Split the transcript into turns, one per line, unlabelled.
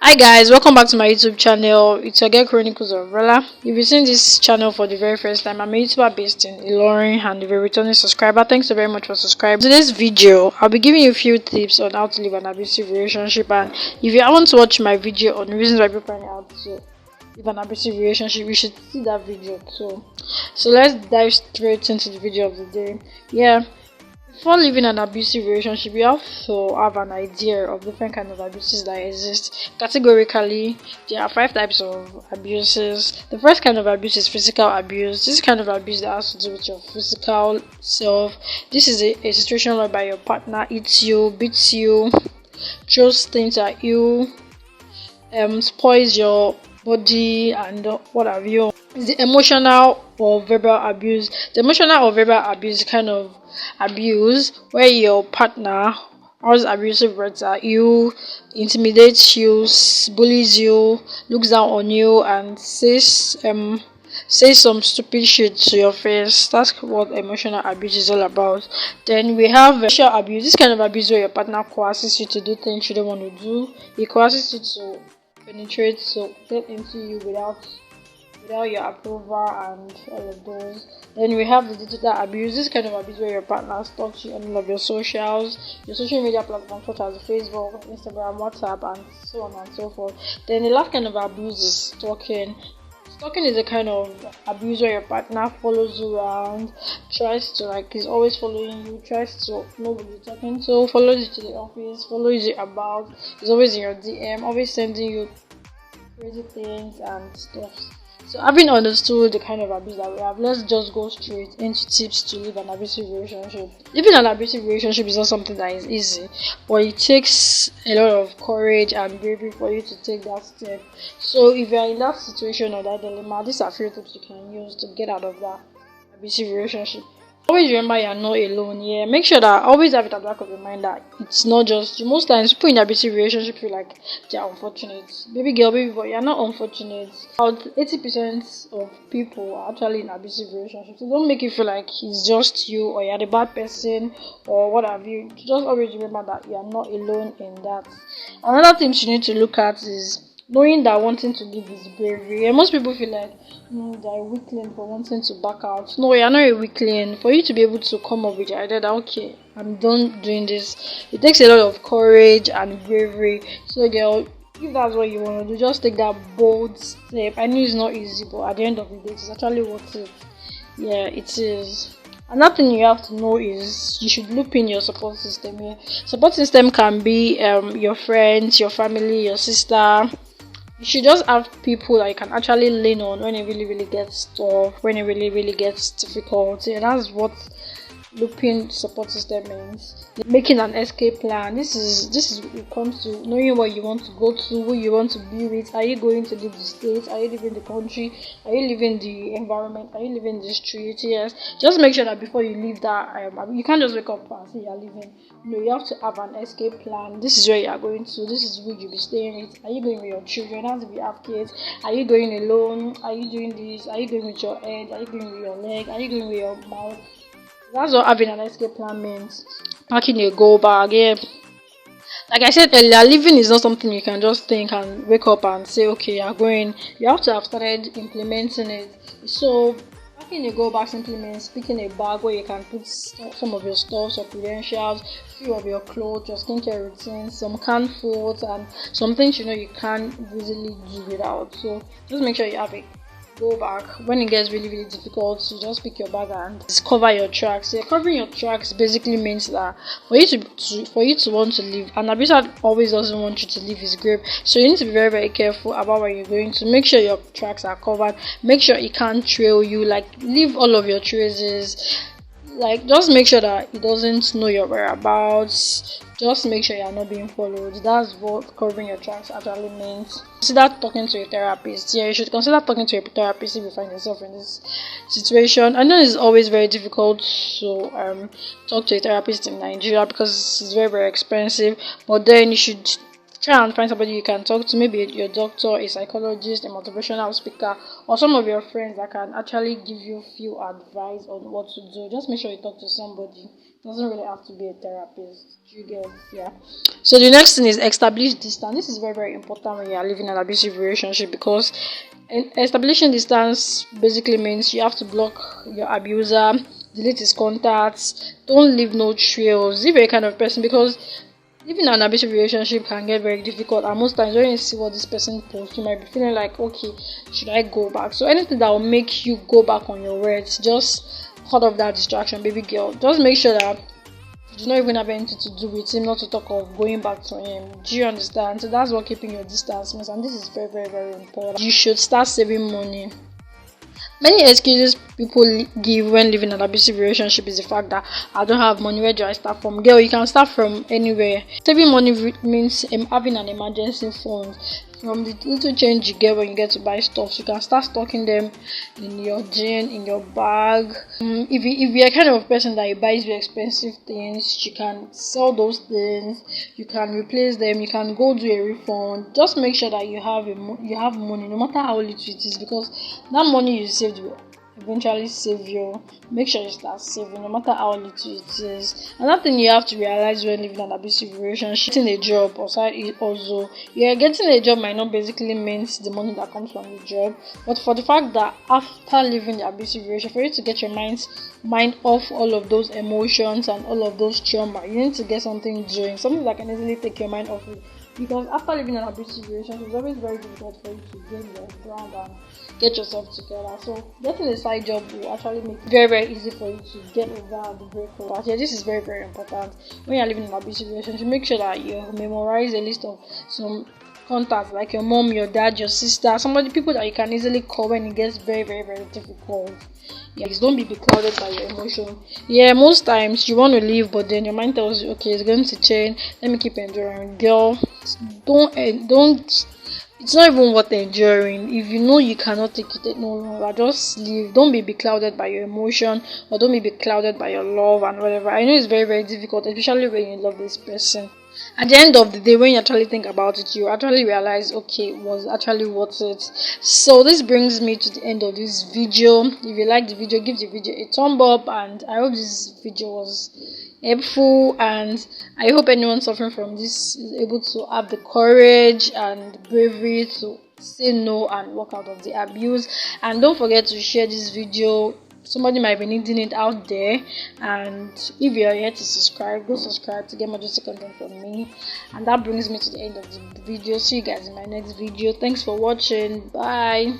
Hi guys, welcome back to my YouTube channel. It's your girl Chronicles of Rella. If you've seen this channel for the very first time, I'm a YouTuber based in Ilorin and if you're a returning subscriber, thanks so very much for subscribing. In today's video, I'll be giving you a few tips on how to live an abusive relationship, and if you haven't watched my video on reasons why people are out to live an abusive relationship, you should see that video too. So let's dive straight into the video of the day. Before living an abusive relationship, you have to have an idea of different kinds of abuses that exist. Categorically, there are 5 types of abuses. The first kind of abuse is physical abuse. This kind of abuse that has to do with your physical self. This is a situation whereby your partner eats you, beats you, throws things at you, spoils your body, and what have you. It's the emotional or verbal abuse. The emotional or verbal abuse kind of abuse where your partner utters abusive words at you, intimidates you, bullies you, looks down on you, and says some stupid shit to your face. That's what emotional abuse is all about. Then we have sexual abuse. This kind of abuse where your partner coerces you to do things you don't want to do. He coerces you to penetrate, so get into you without your approval and all of those. Then we have the digital abuse. This kind of abuse where your partner stalks you on all of your social media platforms such as Facebook, Instagram, WhatsApp, and so on and so forth. Then the last kind of abuse is stalking. Stalking is a kind of abuse where your partner follows you around, tries to is always following you, tries to know what you're talking to, follows you to the office, follows you about, is always in your DM, always sending you crazy things and stuff. So having understood the kind of abuse that we have, let's just go straight into tips to live an abusive relationship. Living an abusive relationship is not something that is easy, but it takes a lot of courage and bravery for you to take that step. So if you are in that situation or that dilemma, these are few tips you can use to get out of that abusive relationship. Always remember you're not alone. Make sure that always have it at the back of your mind that it's not just you. Most times people in abusive relationship feel like they're unfortunate. Baby girl, baby boy, you're not unfortunate. About 80% of people are actually in abusive relationships. So don't make it feel like it's just you or you're the bad person or what have you. Just always remember that you're not alone in that. Another thing you need to look at is knowing that wanting to live is bravery. And most people feel like they're a weakling for wanting to back out. No, you're not a weakling. For you to be able to come up with the idea that okay, I'm done doing this, it takes a lot of courage and bravery. So girl, if that's what you want to do, just take that bold step. I know it's not easy, but at the end of the day, it's actually worth it. Yeah, it is. Another thing you have to know is you should loop in your support system. Support system can be your friends, your family, your sister. You should just have people that you can actually lean on when it really gets tough, when it really gets difficult. And that's what looping support system means. Making an escape plan. This is it comes to knowing where you want to go to, who you want to be with. Are you going to leave the state? Are you leaving the country? Are you leaving the environment? Are you leaving the street? Yes. Just make sure that before you leave that, you can't just wake up and say you're leaving. No, you have to have an escape plan. This is where you are going to. This is who you'll be staying with. Are you going with your children? As if you have kids. Are you going alone? Are you doing this? Are you going with your head? Are you going with your leg? Are you going with your mouth? That's what having an escape plan means. Packing a go bag. Yeah. Like I said earlier, living is not something you can just think and wake up and say, okay, you're going. You have to have started implementing it. So, packing a go bag simply means picking a bag where you can put some of your stuff, your credentials, few of your clothes, your skincare routines, some canned foods, and some things you can't easily do without. So, just make sure you have it. Go back when it gets really difficult. You just pick your bag and cover your tracks. Covering your tracks basically means that for you to want to leave, an abuser always doesn't want you to leave his grip, so you need to be very careful about where you're going to. Make sure your tracks are covered, make sure he can't trail you, leave all of your traces. Just make sure that he doesn't know your whereabouts. Just make sure you're not being followed. That's what covering your tracks actually means. Consider talking to a therapist. You should consider talking to a therapist if you find yourself in this situation. I know it's always very difficult to talk to a therapist in Nigeria because it's very expensive. But then you should try and find somebody you can talk to, maybe your doctor, a psychologist, a motivational speaker, or some of your friends that can actually give you few advice on what to do. Just make sure you talk to somebody. It doesn't really have to be a therapist. You get, yeah. So the next thing is establish distance. This is very, very important when you are living in an abusive relationship, because establishing distance basically means you have to block your abuser, delete his contacts, don't leave no trails. If you're a kind of person, because living in an abusive relationship can get very difficult, and most times when you see what this person posts, you might be feeling like, okay, should I go back? So anything that will make you go back on your words, just cut off that distraction, baby girl. Just make sure that you do not even have anything to do with him, not to talk of going back to him. Do you understand? So that's what keeping your distance means, and this is very, very, very important. You should start saving money. Many excuses people give when living in an abusive relationship is the fact that I don't have money. Where do I start from? Girl, you can start from anywhere. Saving money means having an emergency fund. From the little change you get when you get to buy stuff, you can start stocking them in your jean, in your bag. If you're kind of person that you buys very expensive things, you can sell those things. You can replace them. You can go do a refund. Just make sure that you have money, no matter how little it is, because that money you saved will eventually save you. Make sure you start saving, no matter how little it is. Another thing you have to realize when living an abusive relationship, getting a job outside is also, getting a job might not basically means the money that comes from the job, but for the fact that after living the abusive relationship, for you to get your mind off all of those emotions and all of those trauma, you need to get something doing, something that can easily take your mind off it. Because after living an abusive relationship, it's always very difficult for you to get your ground and get yourself together. So getting a side job will actually make it very, very easy for you to get over the breakup. But yeah, this is very, very important. When you're living in an abusive relationship, make sure that you memorize a list of some contacts, like your mom, your dad, your sister, people that you can easily call when it gets very, very, very difficult. Yes, don't be beclouded by your emotion. Yeah, most times you want to leave, but then your mind tells you, okay, it's going to change. Let me keep enduring. Girl, don't. It's not even worth enduring. If you know you cannot take it no longer, just leave. Don't be beclouded by your emotion, or don't be beclouded by your love and whatever. I know it's very, very difficult, especially when you love this person. At the end of the day, when you actually think about it, you actually realize, okay, it was actually worth it. So this brings me to the end of this video. If you like the video, give the video a thumb up, and I hope this video was helpful, and I hope anyone suffering from this is able to have the courage and bravery to say no and walk out of the abuse. And don't forget to share this video. Somebody might be needing it out there, and if you're yet to subscribe, go subscribe to get more juicy content from me. And that brings me to the end of the video. See you guys in my next video. Thanks for watching. Bye.